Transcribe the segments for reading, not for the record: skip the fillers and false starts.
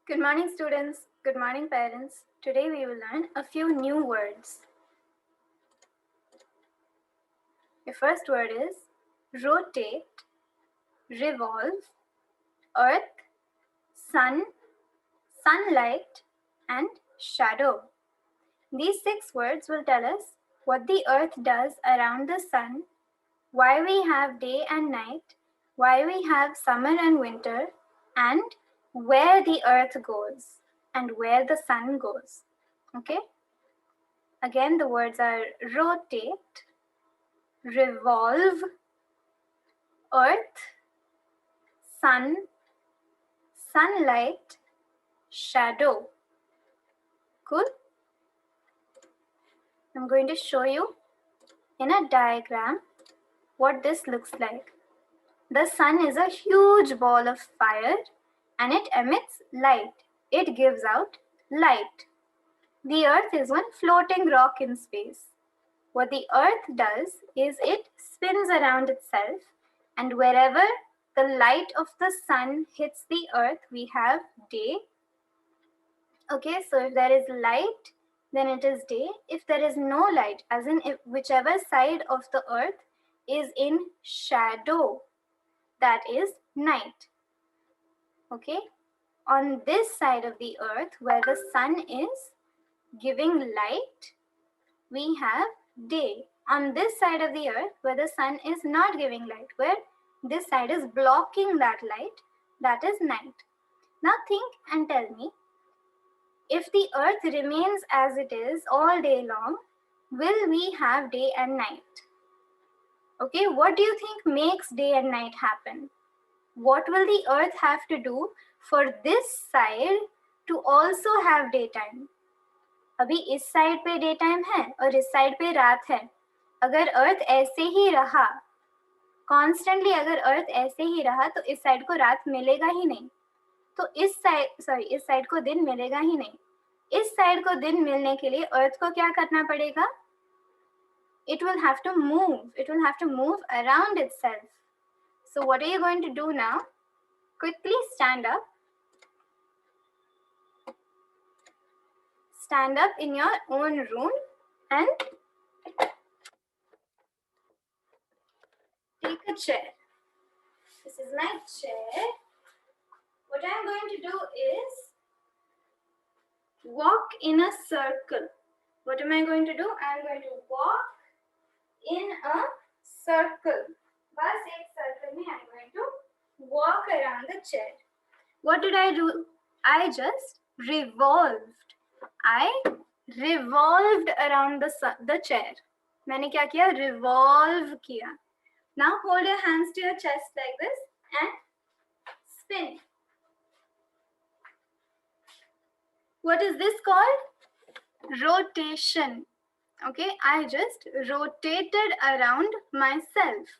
Good morning, students. Good morning, parents. Today we will learn a few new words. The first word is rotate, revolve, earth, sun, sunlight, and shadow. These 6 words will tell us what the earth does around the sun, why we have day and night, why we have summer and winter, and where the earth goes and where the sun goes. Okay? Again, the words are rotate, revolve, earth, sun, sunlight, shadow. Cool? I'm going to show you in a diagram what this looks like. The sun is a huge ball of fire and it emits light. It gives out light. The earth is one floating rock in space. What the earth does is it spins around itself, and wherever the light of the sun hits the earth, we have day. Okay, so if there is light, then it is day. If there is no light, as in if whichever side of the earth is in shadow, that is night. Okay, on this side of the earth where the sun is giving light, we have day. On this side of the earth where the sun is not giving light, where this side is blocking that light, that is night. Now think and tell me, if the earth remains as it is all day long, will we have day and night? Okay, what do you think makes day and night happen? What will the earth have to do for this side to also have daytime? अभी इस side पे day time है और इस side पे रात है. अगर अर्थ ऐसे ही रहा, कॉन्स्टेंटली अगर अर्थ ऐसे ही रहा, तो इस साइड को रात मिलेगा ही नहीं. तो इस साइड को दिन मिलेगा ही नहीं. इस साइड को दिन मिलने के लिए अर्थ को क्या करना पड़ेगा? It will have to move. It will have to move around itself. So what are you going to do now? Quickly stand up. Stand up in your own room and take a chair. This is my chair. What I'm going to do is walk in a circle. What am I going to do? I'm going to walk in a circle. बस एक circle में I'm going to walk around the chair. What did I do? I just revolved. I revolved around the chair. मैंने क्या किया? Revolve किया. Now hold your hands to your chest like this and spin. What is this called? Rotation. Okay, I just rotated around myself.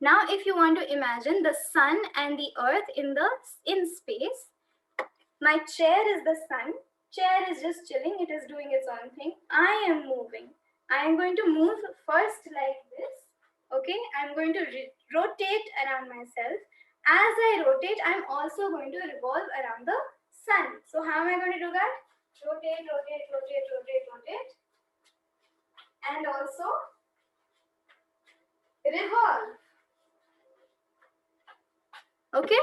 Now if you want to imagine the sun and the earth in space, my chair is the sun, chair is just chilling, it is doing its own thing. I am moving. I am going to move first like this. Okay, I'm going to rotate around myself. As I rotate, I'm also going to revolve around the sun. So how am I going to do that? Rotate, rotate, rotate, rotate, rotate. And also revolve. Okay?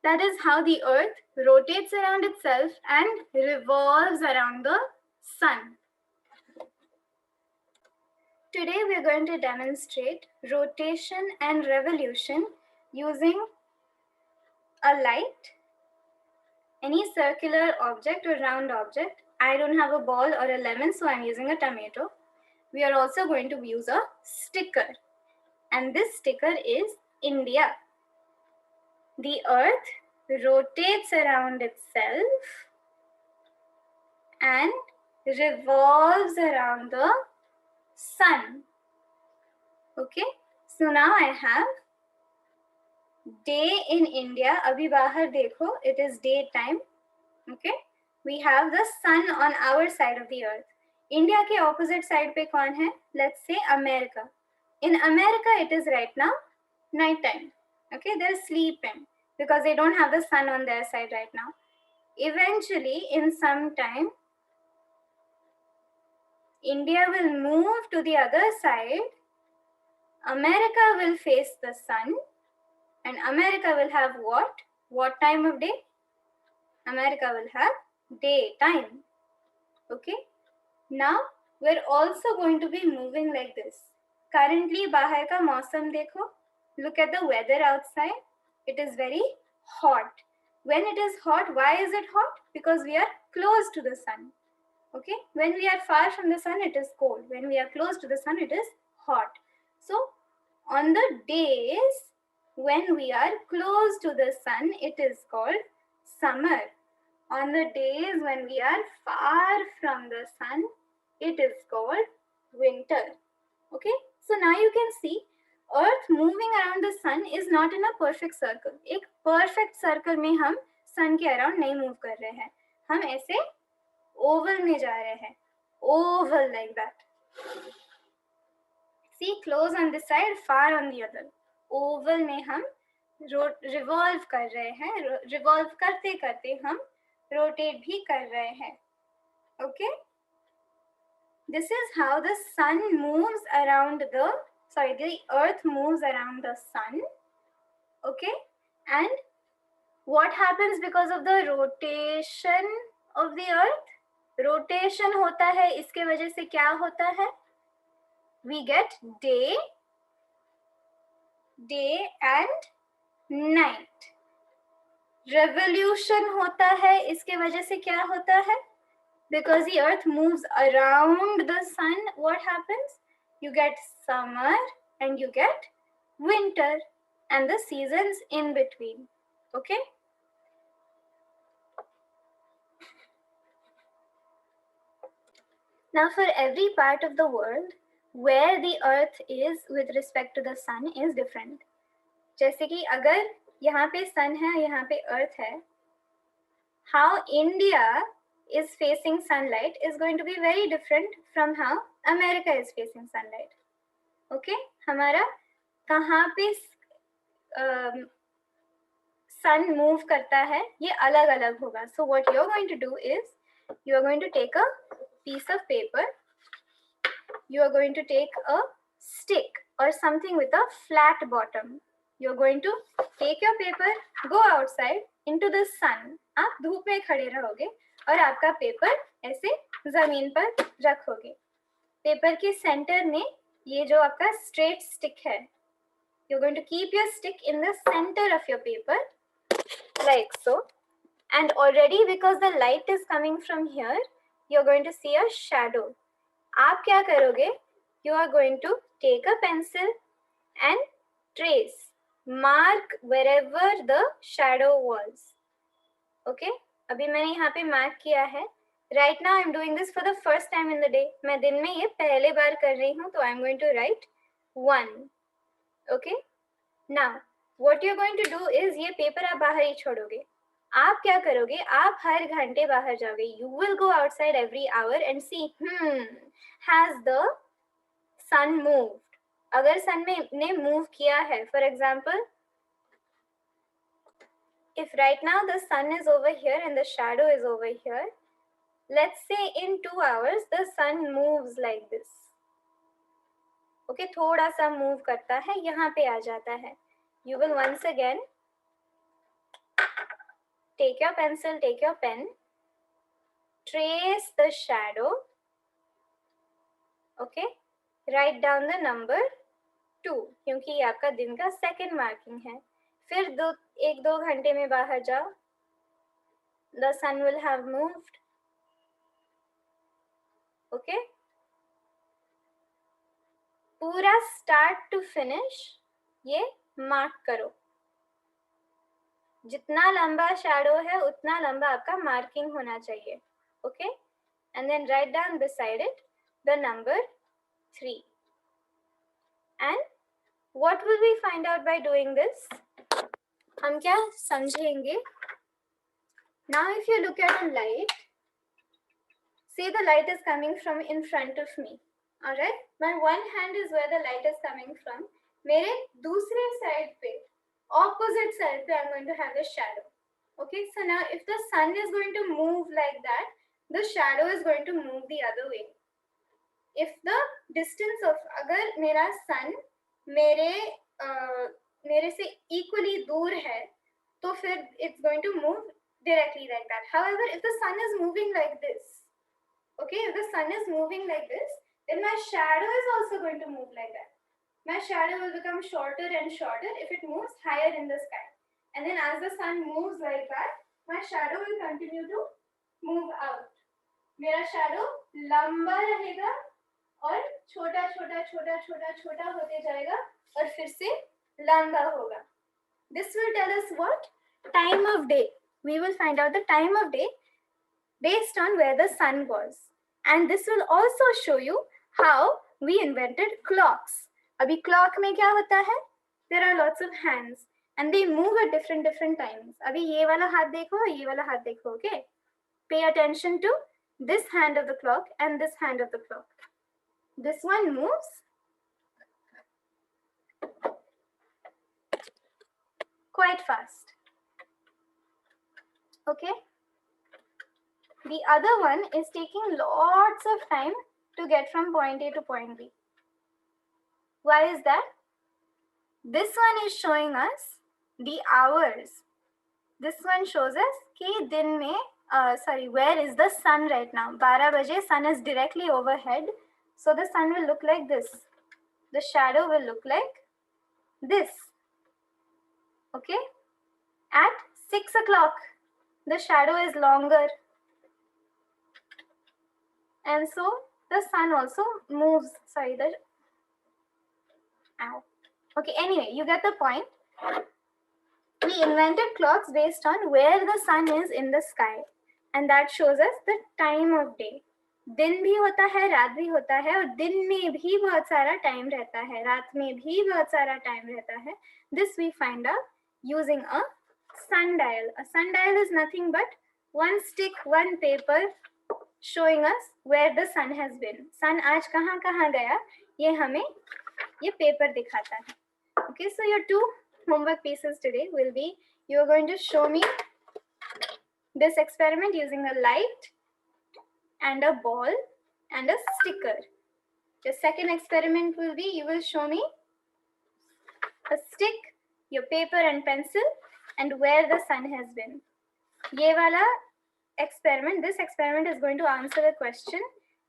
That is how the earth rotates around itself and revolves around the sun. Today we are going to demonstrate rotation and revolution using a light, any circular object or round object. I don't have a ball or a lemon, so I'm using a tomato. We are also going to use a sticker, and this sticker is India. The earth rotates around itself and revolves around the sun. Okay, so now I have day in India. Abhi bahar dekho, it is daytime. Okay, we have the sun on our side of the earth. India के opposite side पे कौन है? Let's say America. In America, it is right now night time. Okay, they're sleeping because they don't have the sun on their side right now. Eventually, in some time, India will move to the other side. America will face the sun, and America will have what? What time of day? America will have daytime. Okay. Now we're also going to be moving like this. Currently, बाहर का मौसम देखो. Look at the weather outside. It is very hot. When it is hot, why is it hot? Because we are close to the sun. Okay. When we are far from the sun, it is cold. When we are close to the sun, it is hot. So on the days when we are close to the sun, it is called summer. On the days when we are far from the sun, it is called winter. Okay, so now you can see earth moving around the sun is not in a perfect circle. एक perfect circle में हम sun के around नहीं move कर रहे हैं, हम ऐसे oval में जा रहे हैं, oval like that. See, close on this side, far on the other. Oval में हम revolve कर रहे हैं, revolve करते करते हम rotate भी कर रहे हैं. Okay, this is how the sun moves around the earth moves around the sun. Okay, and what happens because of the rotation of the earth? Rotation होता है, इसके वजह से क्या होता है? We get day and night. Revolution होता है, इसके वजह से क्या होता है? Because the earth moves around the sun, what happens? You get summer and you get winter and the seasons in between. Okay? Now for every part of the world, where the earth is with respect to the sun is different. जैसे कि अगर यहाँ पे sun है, यहाँ पे earth है, how India is facing sunlight is going to be very different from how America is facing sunlight. Okay, हमारा कहाँ पे sun move करता है ये अलग अलग होगा. So what you're going to do is you are going to take a piece of paper, you are going to take a stick or something with a flat bottom. You're going to take your paper, go outside into the sun. आप धूप में खड़े रहोगे और आपका paper ऐसे जमीन पर रखोगे. पेपर के सेंटर में ये जो आपका स्ट्रेट स्टिक है, you're going to keep your stick in the center of your paper like so, and already because the light is coming from here, you're going to see a shadow. आप क्या करोगे? You are going to take a pencil and trace, mark wherever the shadow was. Okay, अभी मैंने यहाँ पे mark किया है. Right now I'm doing this for the first time in the day. मैं दिन में ये पहले बार कर रही हूँ, तो I'm going to write 1. Okay, now what you're going to do is ये पेपर आप बाहर ही छोड़ोगे. आप क्या करोगे? आप हर घंटे बाहर जाओगे. You will go outside every hour and see, has the sun moved? अगर sun ने move किया है, for example, if right now the sun is over here and the shadow is over here, let's say in 2 hours the sun moves like this. Okay, थोड़ा सा move करता है, यहाँ पे आ जाता है. You will once again take your pencil, take your pen, trace the shadow. Okay, write down the number 2 क्योंकि ये आपका दिन का second marking है. फिर 1-2 घंटे में बाहर जाओ. The sun will have moved. Okay, पूरा start to finish ये mark करो. जितना लंबा shadow है उतना लंबा आपका marking होना चाहिए. Okay, and then write down beside it the number 3. And what will we find out by doing this? हम क्या समझेंगे? Now if you look at a light, see the light is coming from in front of me. Alright, my one hand is where the light is coming from. मेरे दूसरे side पे, opposite side पे I'm going to have a shadow. Okay, so now if the sun is going to move like that, the shadow is going to move the other way. If the distance of, अगर मेरा sun मेरे से equally दूर है, तो फिर it's going to move directly like that. However, if the sun is moving like this, okay, if the sun is moving like this, then my shadow is also going to move like that. My shadow will become shorter and shorter if it moves higher in the sky. And then as the sun moves like that, my shadow will continue to move out. मेरा shadow लंबा रहेगा और छोटा छोटा छोटा छोटा छोटा होते जाएगा और फिर से लंबा होगा. This will tell us what? Time of day. We will find out the time of day based on where the sun was. And this will also show you how we invented clocks. Abhi clock mein kya hota hai? There are lots of hands and they move at different times. Abhi ye wala haath dekho, ye wala haath dekho, okay? Pay attention to this hand of the clock and this hand of the clock. This one moves quite fast. Okay? The other one is taking lots of time to get from point A to point B. Why is that? This one is showing us the hours. This one shows us कि दिन में, where is the sun right now? 12 baje, sun is directly overhead. So the sun will look like this. The shadow will look like this. Okay? At 6 o'clock, the shadow is longer. And so the sun also moves. Okay, anyway, you get the point. We invented clocks based on where the sun is in the sky. And that shows us the time of day. दिन भी होता है, रात भी होता है, और दिन में भी बहुत सारा टाइम रहता है, रात में भी बहुत सारा टाइम रहता है. This we find out using a sundial. A sundial is nothing but one stick, one paper showing us where the sun has been. Sun आज कहाँ कहाँ गया, ये हमें ये paper दिखाता है. Okay, so your two homework pieces today will be, you are going to show me this experiment using a light and a ball and a sticker. The second experiment will be, you will show me a stick, your paper and pencil, and where the sun has been. Ye wala experiment, this experiment is going to answer the question,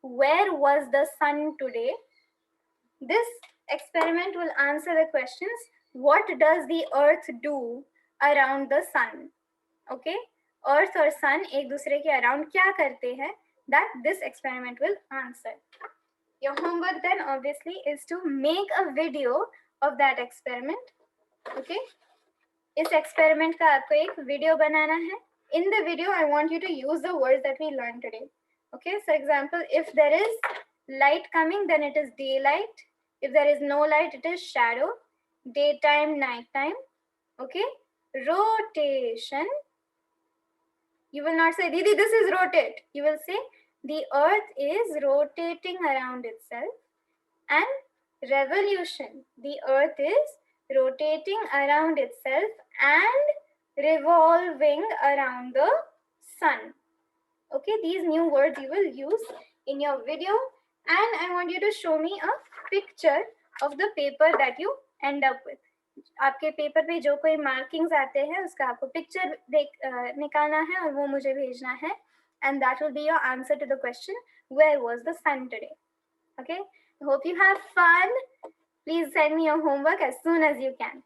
where was the sun today? This experiment will answer the questions, what does the earth do around the sun? Okay, earth or sun एक दूसरे के around क्या करते हैं? That this experiment will answer. Your homework then obviously is to make a video of that experiment. Okay, इस experiment का आपको एक video बनाना है. In the video, I want you to use the words that we learned today. Okay, so example, if there is light coming, then it is daylight. If there is no light, it is shadow. Daytime, nighttime. Okay, rotation. You will not say, Didi, this is rotate. You will say, the earth is rotating around itself. And revolution. The earth is rotating around itself and revolving around the sun. Okay, these new words you will use in your video. And I want you to show me a picture of the paper that you end up with. आपके paper पे जो कोई markings आते हैं उसका आपको picture निकालना है और वो मुझे भेजना है. And that will be your answer to the question, where was the sun today? Okay, I hope you have fun. Please send me your homework as soon as you can.